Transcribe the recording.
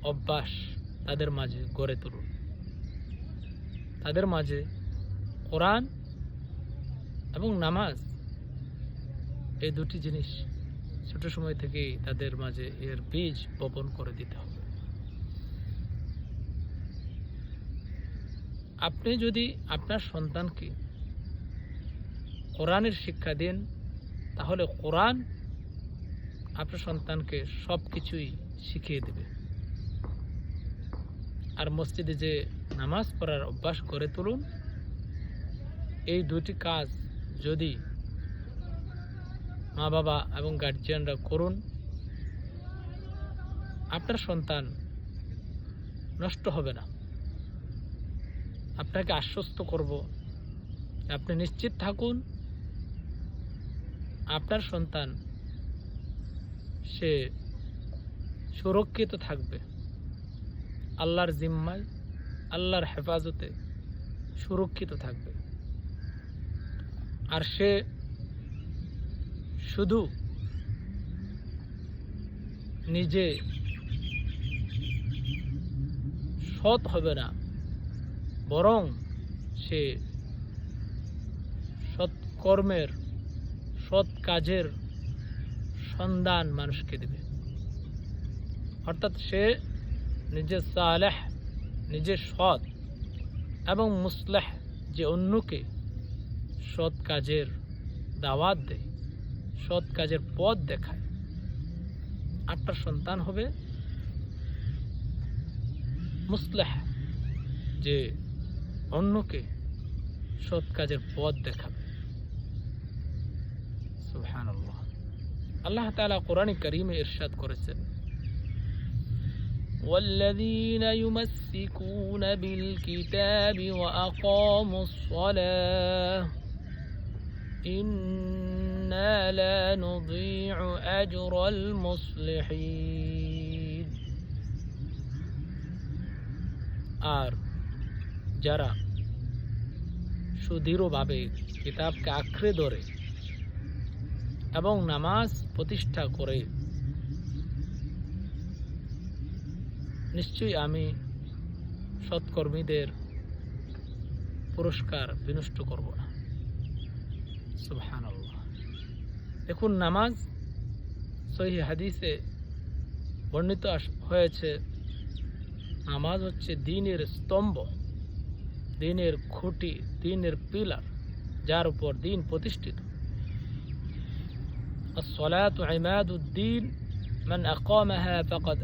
অভ্যাস তাদের মাঝে গড়ে তুলুন। তাদের মাঝে কোরআন এবং নামাজ, এই দুটি জিনিস ছোট সময় থেকেই তাদের মাঝে এর বীজ বপন করে দিতে হবে। আপনি যদি আপনার সন্তানকে কোরআনের শিক্ষা দেন, তাহলে কোরআন আপনার সন্তানকে সব কিছুই শিখিয়ে দেবে। আর মসজিদে যে নামাজ পড়ার অভ্যাস গড়ে তুলুন, এই দুটি কাজ যদি মা বাবা এবং গার্জিয়ানরা করুন, আপনার সন্তান নষ্ট হবে না। আপনাকে আশ্বস্ত করব, আপনি নিশ্চিত থাকুন আপনার সন্তান সে সুরক্ষিত থাকবে, আল্লাহর জিম্মায়, আল্লাহর হেফাজতে সুরক্ষিত থাকবে। আর সে শুধু নিজে সৎ হবে না, বরং সে সৎকর্মের, সৎ কাজের সন্ধান মানুষকে দেবে। অর্থাৎ সে নিজে সালেহ, নিজে সৎ এবং মুসলেহ, যে অন্যকে সৎ কাজের দাওয়াত দেয়, সৎ কাজের পথ দেখায়, আপনার সন্তান হবে মুসলেহ, যে অন্যকে সৎ কাজের পথ দেখাবে। সুবহানাল্লাহ। আল্লাহ তাআলা কোরআনে কারীমে ইরশাদ করেছেন, والذين يمسكون بالكتاب وأقاموا الصلاة إنا لا نضيع أجر المصلحين। আর যারা সুদৃঢ়ভাবে কিতাবকে আঁকড়ে ধরে এবং নামাজ প্রতিষ্ঠা করে, নিশ্চয়ই আমি সৎকর্মীদের পুরস্কার বিনষ্ট করব না। সুবহানাল্লাহ। দেখুন, নামাজ সহিহ হাদিসে বর্ণিত হয়েছে, নামাজ হচ্ছে দ্বীনের স্তম্ভ, দ্বীনের খুঁটি, দ্বীনের পিলার, যার উপর দ্বীন প্রতিষ্ঠিত। الصلاة عماد الدين من أقامها فقد